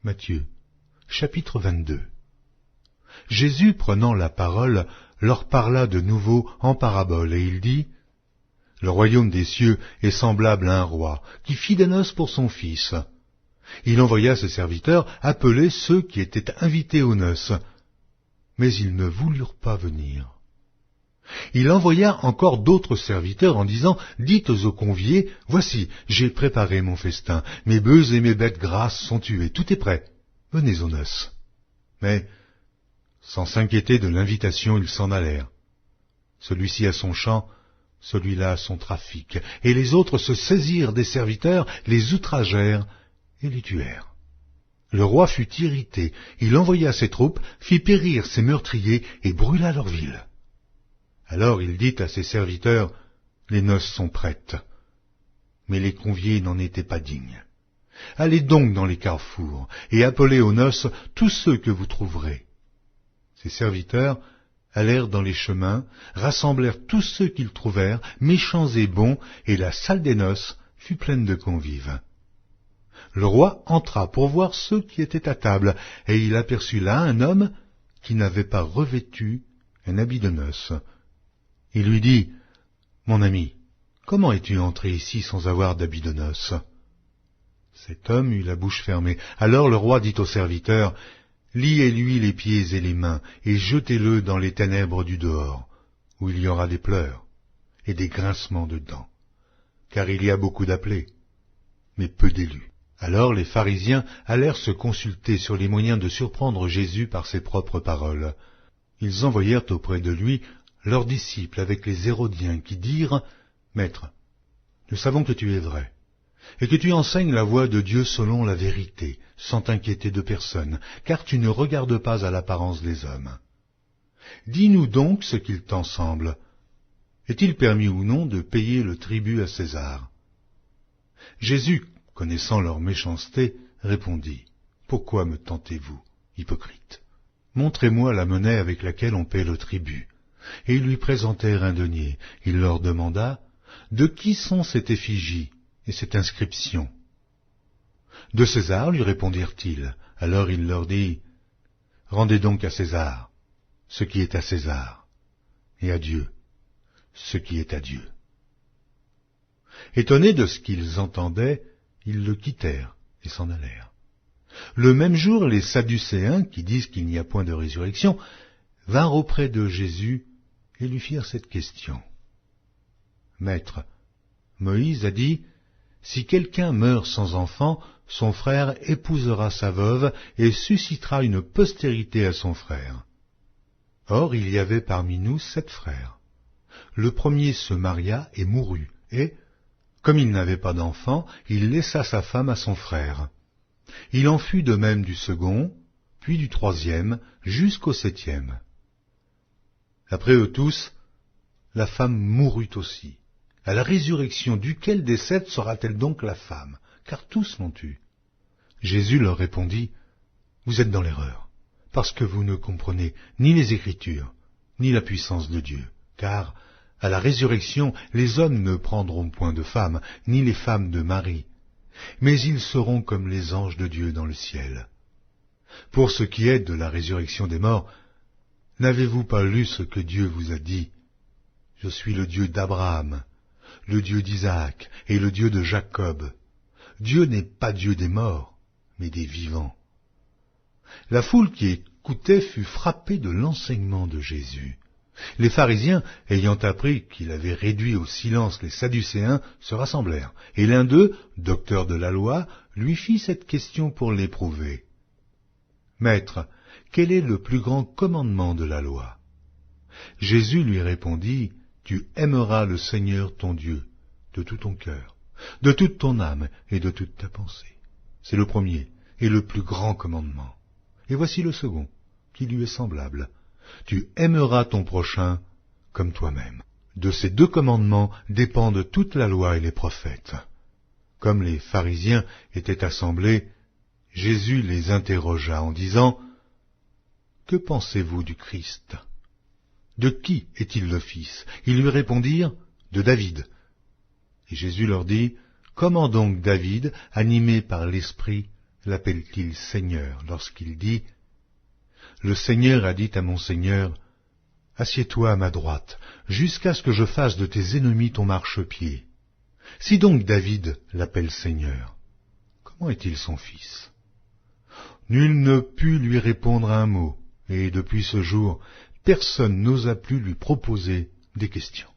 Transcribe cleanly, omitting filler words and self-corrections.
Matthieu, chapitre 22. Jésus, prenant la parole, leur parla de nouveau en parabole, et il dit, « Le royaume des cieux est semblable à un roi, qui fit des noces pour son fils. Il envoya ses serviteurs appeler ceux qui étaient invités aux noces, mais ils ne voulurent pas venir. Il envoya encore d'autres serviteurs en disant, « Dites aux conviés, voici, j'ai préparé mon festin, mes bœufs et mes bêtes grasses sont tués, tout est prêt, venez aux noces. » Mais, sans s'inquiéter de l'invitation, ils s'en allèrent. Celui-ci à son champ, celui-là à son trafic, et les autres se saisirent des serviteurs, les outragèrent et les tuèrent. Le roi fut irrité, il envoya ses troupes, fit périr ses meurtriers et brûla leur ville. Alors il dit à ses serviteurs, « Les noces sont prêtes. » Mais les conviés n'en étaient pas dignes. « Allez donc dans les carrefours et appelez aux noces tous ceux que vous trouverez. » Ses serviteurs allèrent dans les chemins, rassemblèrent tous ceux qu'ils trouvèrent, méchants et bons, et la salle des noces fut pleine de convives. Le roi entra pour voir ceux qui étaient à table, et il aperçut là un homme qui n'avait pas revêtu un habit de noces. Il lui dit, « Mon ami, comment es-tu entré ici sans avoir d'habit de noces ?» Cet homme eut la bouche fermée. Alors le roi dit au serviteur, « Liez-lui les pieds et les mains, et jetez-le dans les ténèbres du dehors, où il y aura des pleurs et des grincements de dents, car il y a beaucoup d'appelés, mais peu d'élus. » Alors les pharisiens allèrent se consulter sur les moyens de surprendre Jésus par ses propres paroles. Ils envoyèrent auprès de lui leurs disciples avec les Hérodiens qui dirent, « Maître, nous savons que tu es vrai, et que tu enseignes la voie de Dieu selon la vérité, sans t'inquiéter de personne, car tu ne regardes pas à l'apparence des hommes. Dis-nous donc ce qu'il t'en semble. Est-il permis ou non de payer le tribut à César ?» Jésus, connaissant leur méchanceté, répondit, « Pourquoi me tentez-vous, hypocrite? Montrez-moi la monnaie avec laquelle on paie le tribut. » Et ils lui présentèrent un denier. Il leur demanda, « De qui sont cette effigie et cette inscription ?» « De César, lui répondirent-ils. Alors il leur dit, « Rendez donc à César ce qui est à César, et à Dieu ce qui est à Dieu. » Étonnés de ce qu'ils entendaient, ils le quittèrent et s'en allèrent. Le même jour, les Sadducéens, qui disent qu'il n'y a point de résurrection, vinrent auprès de Jésus et lui firent cette question. « Maître, Moïse a dit, si quelqu'un meurt sans enfant, son frère épousera sa veuve et suscitera une postérité à son frère. Or il y avait parmi nous 7 frères. Le premier se maria et mourut, et, comme il n'avait pas d'enfant, il laissa sa femme à son frère. Il en fut de même du second, puis du troisième, jusqu'au 7e. Après eux tous, la femme mourut aussi. À la résurrection duquel des 7 sera-t-elle donc la femme? Car tous l'ont eue. » Jésus leur répondit, « Vous êtes dans l'erreur, parce que vous ne comprenez ni les Écritures, ni la puissance de Dieu. Car, à la résurrection, les hommes ne prendront point de femmes, ni les femmes de mari, mais ils seront comme les anges de Dieu dans le ciel. Pour ce qui est de la résurrection des morts, n'avez-vous pas lu ce que Dieu vous a dit? Je suis le Dieu d'Abraham, le Dieu d'Isaac et le Dieu de Jacob. Dieu n'est pas Dieu des morts, mais des vivants. » La foule qui écoutait fut frappée de l'enseignement de Jésus. Les pharisiens, ayant appris qu'il avait réduit au silence les Sadducéens, se rassemblèrent, et l'un d'eux, docteur de la loi, lui fit cette question pour l'éprouver. « Maître, quel est le plus grand commandement de la loi ?» Jésus lui répondit, « Tu aimeras le Seigneur ton Dieu de tout ton cœur, de toute ton âme et de toute ta pensée. C'est le premier et le plus grand commandement. Et voici le second, qui lui est semblable. Tu aimeras ton prochain comme toi-même. » De ces 2 commandements dépendent toute la loi et les prophètes. Comme les pharisiens étaient assemblés, Jésus les interrogea en disant, « Que pensez-vous du Christ? De qui est-il le fils ?» Ils lui répondirent, « De David. » Et Jésus leur dit, « Comment donc David, animé par l'Esprit, l'appelle-t-il Seigneur lorsqu'il dit « Le Seigneur a dit à mon Seigneur, assieds-toi à ma droite, jusqu'à ce que je fasse de tes ennemis ton marchepied. » Si donc David l'appelle Seigneur, comment est-il son fils? Nul ne put lui répondre un mot, et depuis ce jour, personne n'osa plus lui proposer des questions.